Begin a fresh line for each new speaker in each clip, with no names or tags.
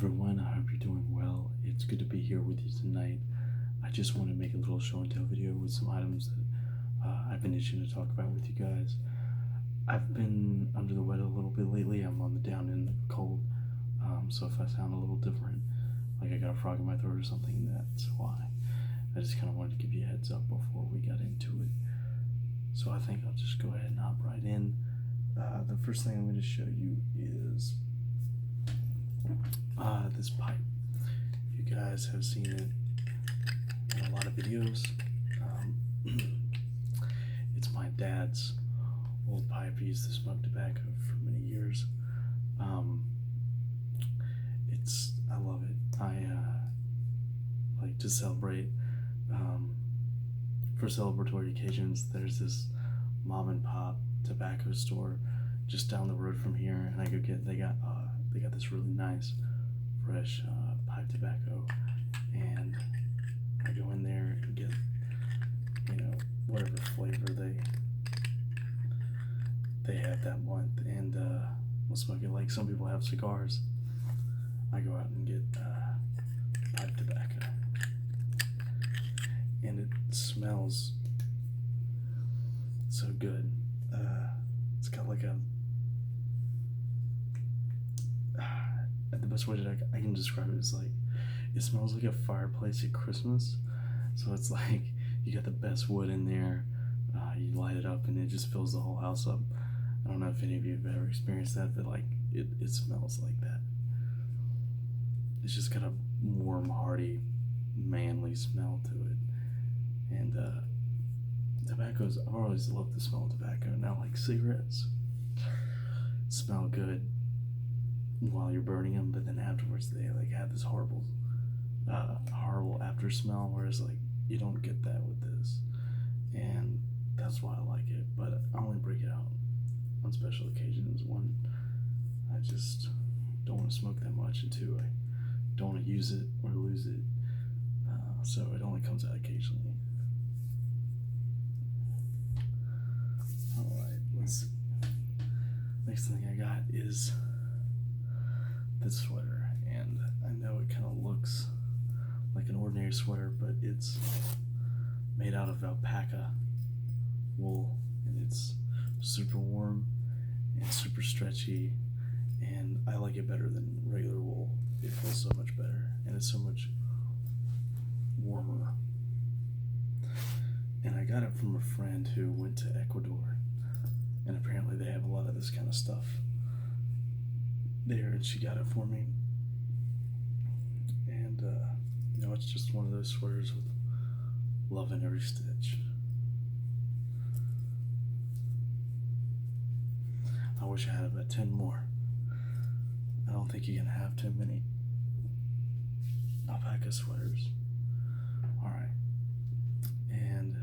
everyone, I hope you're doing well. It's good to be here with you tonight. I just want to make a little show and tell video with some items that I've been itching to talk about with you guys. I've been under the weather a little bit lately. I'm on the down end of the cold, so if I sound a little different, like I got a frog in my throat or something, that's why. I just kind of wanted to give you a heads up before we got into it. So I think I'll just go ahead and hop right in. The first thing I'm going to show you is this pipe. You guys have seen it in a lot of videos. It's my dad's old pipe. He used to smoke tobacco for many years. I love it. I like to celebrate. For celebratory occasions, there's this mom and pop tobacco store just down the road from here, and I go get. They got this really nice, fresh pipe tobacco, and I go in there and get, whatever flavor they have that month, and we'll smoke it like some people have cigars. I go out and get pipe tobacco, and it smells so good. It's got like the best way that I can describe it is like, it smells like a fireplace at Christmas. So it's like you got the best wood in there, you light it up and it just fills the whole house up. I don't know if any of you have ever experienced that, but like it smells like that. It's just got a warm, hearty, manly smell to it. And I've always loved the smell of tobacco. Now, like cigarettes smell good while you're burning them, but then afterwards they like have this horrible after smell, whereas like you don't get that with this, and that's why I like it. But I only break it out on special occasions. One, I just don't want to smoke that much, and two, I don't want to use it or lose it, so it only comes out occasionally. Alright, let's see. Next thing I got is this sweater, and I know it kind of looks like an ordinary sweater, but it's made out of alpaca wool, and it's super warm and super stretchy, and I like it better than regular wool. It feels so much better, and it's so much warmer. And I got it from a friend who went to Ecuador, and apparently they have a lot of this kind of stuff there, and she got it for me. And it's just one of those sweaters with love in every stitch. I wish I had about 10 more. I don't think you can have too many alpaca sweaters. Alright, and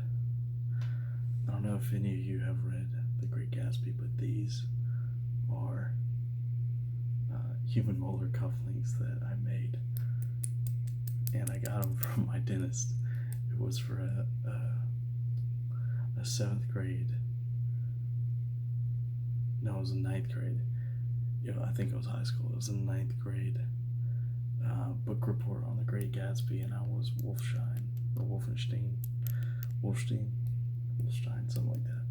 I don't know if any of you have read The Great Gatsby, but these are human molar cufflinks that I made, and I got them from my dentist. It was for a 7th grade, no, it was a 9th grade. Yeah, I think it was high school. It was a 9th grade book report on The Great Gatsby, and I was Wolfstein, something like that.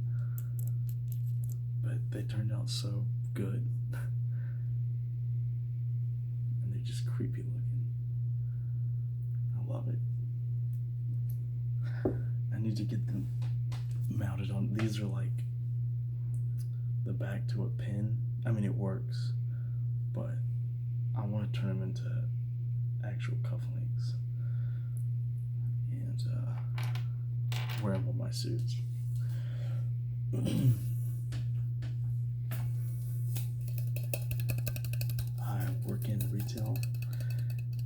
But they turned out so good. And they're just creepy looking. I love it. I need to get them mounted on. These are like the back to a pin. I mean, it works, but I want to turn them into actual cufflinks and wear them on my suits. I work in retail,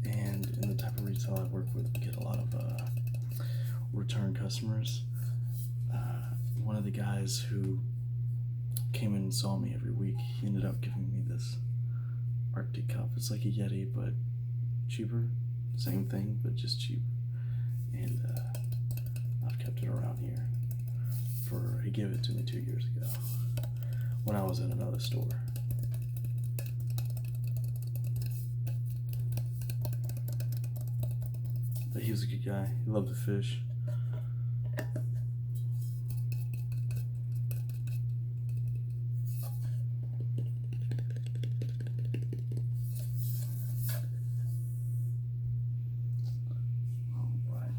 and in the type of retail I work with, we get a lot of return customers. One of the guys who came in and saw me every week, he ended up giving me this Arctic cup. It's like a Yeti, but cheaper. Same thing, but just cheaper. And I've kept it around here he gave it to me 2 years ago when I was in another store. But he was a good guy. He loved to fish. Alright.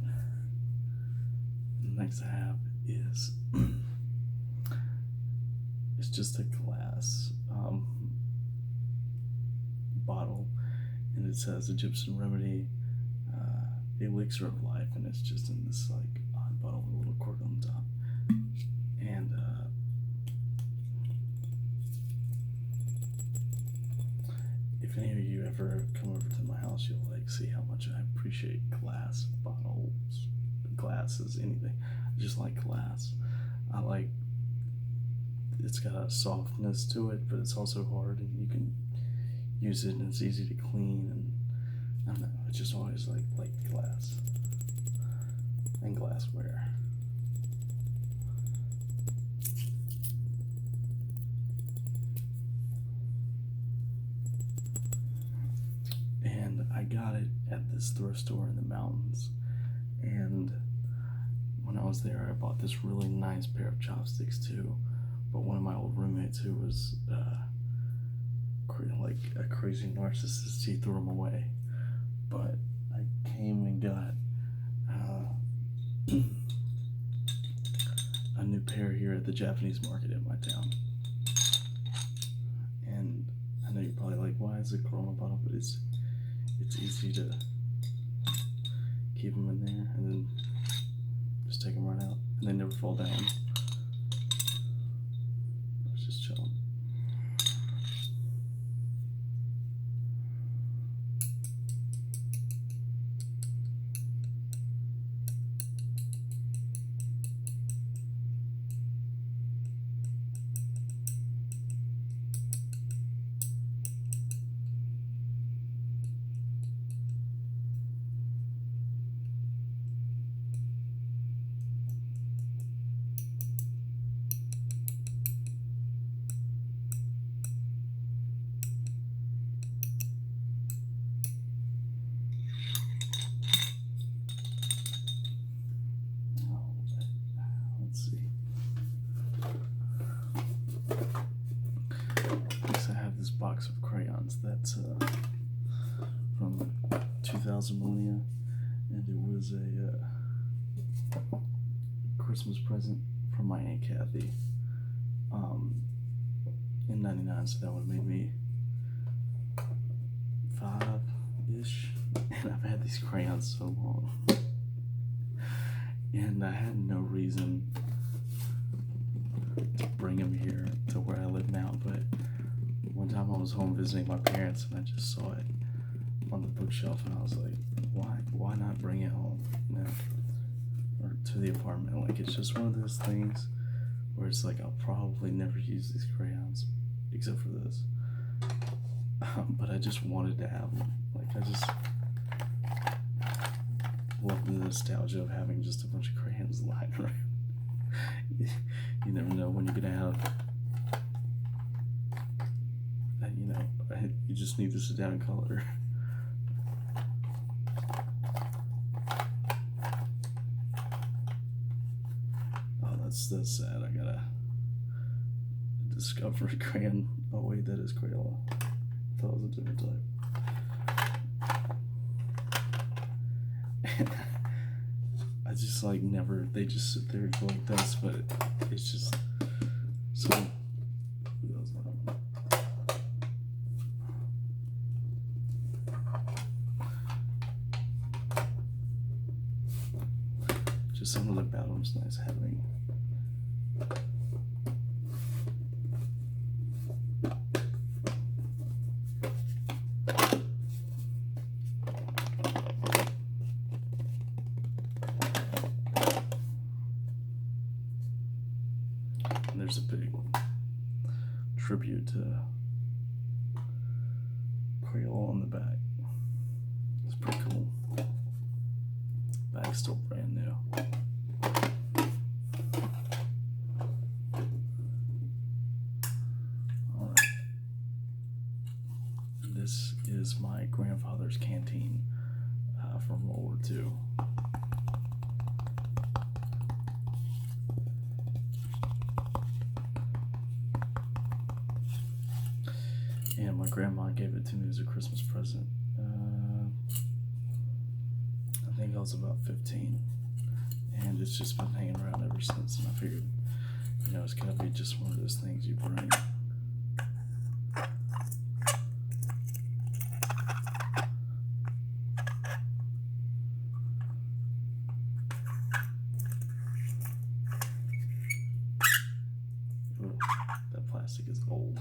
Next I have is it's just a glass bottle, and it says Egyptian remedy, elixir of life, and it's just in this like odd bottle with a little cork on the top. And if any of you ever come over to my house, you'll like see how much I appreciate glass bottles, glasses, anything. I just like glass. I like it's got a softness to it, but it's also hard, and you can use it, and it's easy to clean. And I don't know, I just always like glass and glassware. And I got it at this thrift store in the mountains, and when I was there I bought this really nice pair of chopsticks too, but one of my old roommates, who was like a crazy narcissist, he threw them away. But I came and got a new pair here at the Japanese market in my town. And I know you're probably like, why is it Corona bottle? But it's easy to keep them in there and then just take them right out, and they never fall down. I was just chilling. Box of crayons that's from 2000 millennia, and it was a Christmas present from my Aunt Kathy in '99, so that would have made me 5-ish, and I've had these crayons so long, and I had no reason to bring them here to where I live now, but one time I was home visiting my parents, and I just saw it on the bookshelf, and I was like, why not bring it home, you know, or to the apartment? Like, it's just one of those things where it's like, I'll probably never use these crayons except for this, but I just wanted to have them. Like, I just love the nostalgia of having just a bunch of crayons lying around. You never know when you're gonna have, you know, you just need to sit down and color. Oh, that's sad. I gotta discover a crayon. Oh wait, that is Crayola. I thought it was a different type. And I just like never, they just sit there like this, but it's just so. Just something about them is nice having. And there's a big tribute to Crayola on the back. It's pretty cool. Bag's still brand new. Alright. This is my grandfather's canteen from World War II. And my grandma gave it to me as a Christmas present. I think I was about 15. And it's just been hanging around ever since. And I figured, it's gotta be just one of those things you bring. Ooh, that plastic is old.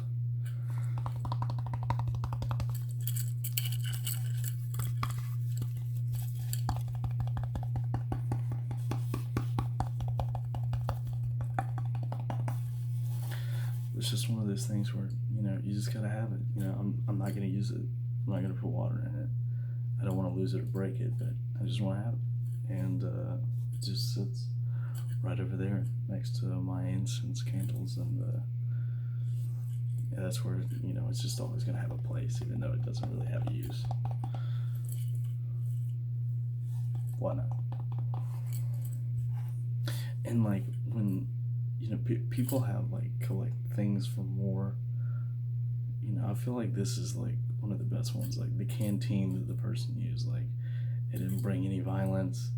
It's just one of those things where, you just gotta have it. I'm not gonna use it. I'm not gonna put water in it. I don't want to lose it or break it, but I just want to have it. And it just sits right over there next to my incense candles, and that's where, it's just always gonna have a place, even though it doesn't really have a use. Why not? And like when people have collect things from war. I feel like this is like one of the best ones. Like the canteen that the person used. Like it didn't bring any violence.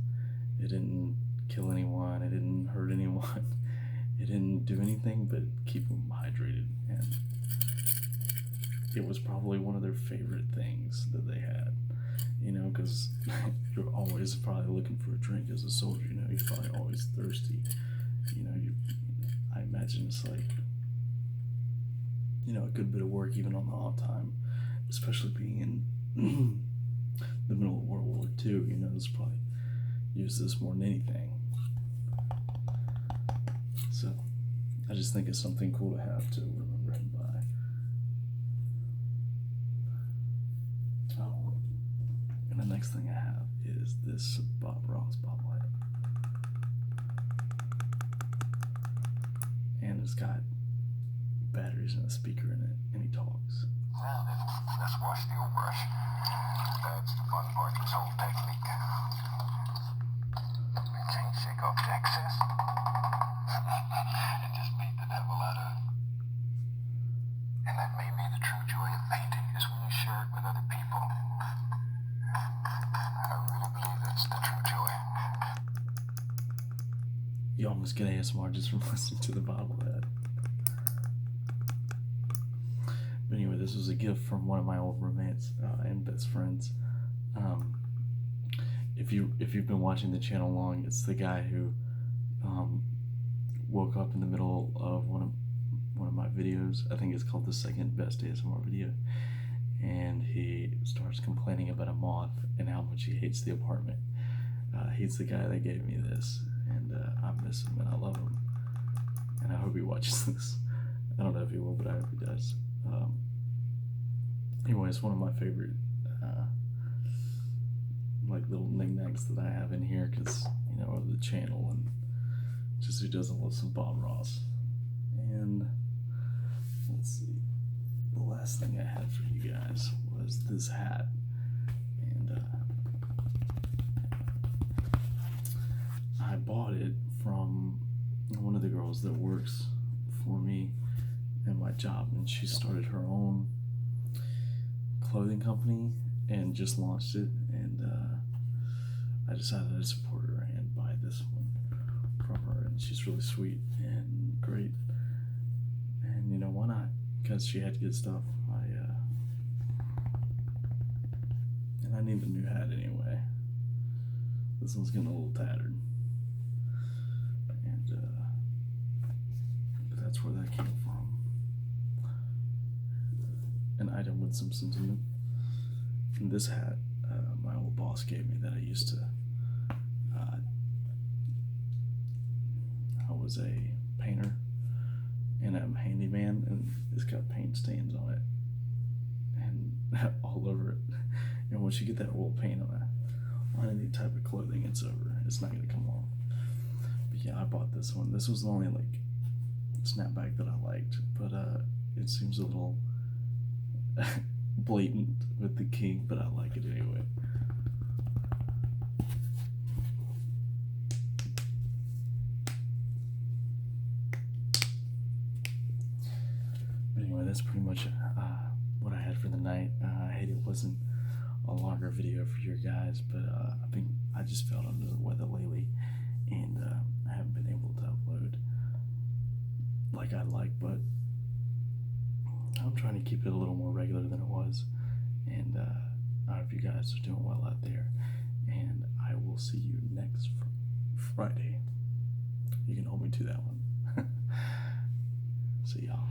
It didn't kill anyone. It didn't hurt anyone. It didn't do anything but keep them hydrated. And it was probably one of their favorite things that they had. Because you're always probably looking for a drink as a soldier. You're probably always thirsty. I imagine it's like, a good bit of work even on the off time, especially being in the middle of World War II. It's probably use this more than anything. So I just think it's something cool to have to remember him by. Oh, and the next thing I have is this Bob Ross bobblehead. And it's got batteries and a speaker in it, and he talks.
Now then, let's wash the old brush. That's the fun part of this whole technique. We can't shake off the excess and just beat the devil out of it. And that may be the true joy of painting, is when you share it with other people. I really believe that's the true joy.
You almost get ASMR just from listening to the bobblehead. But anyway, this was a gift from one of my old roommates and best friends. If you've been watching the channel long, it's the guy who woke up in the middle of one of my videos. I think it's called the second best ASMR video, and he starts complaining about a moth and how much he hates the apartment. He's the guy that gave me this, and I miss him and I love him, and I hope he watches this. I don't know if he will, but I hope he does. Anyway, it's one of my favorite little knickknacks that I have in here, because of the channel, and just who doesn't love some Bob Ross. And let's see, the last thing I had for you guys was this hat, and I bought it from one of the girls that works for me in my job, and she started her own clothing company and just launched it, and I decided I'd support her and buy this one from her, and she's really sweet and great, and why not? Because she had good stuff. And I need a new hat anyway. This one's getting a little tattered, and but that's where that came from. An item with some sentiment. And this hat, my old boss gave me that I used to. I was a painter, and I'm a handyman, and it's got paint stains on it, and all over it. And once you get that oil paint on any type of clothing, it's over. It's not gonna come off. But yeah, I bought this one. This was the only snapback that I liked, but it seems a little blatant with the king, but I like it anyway. that's pretty much what I had for the night. I hate it wasn't a longer video for you guys, but I just felt under the weather lately, and I haven't been able to upload like I'd like, but I'm trying to keep it a little more regular than it was, and I hope you guys are doing well out there, and I will see you next Friday. You can hold me to that one. See y'all.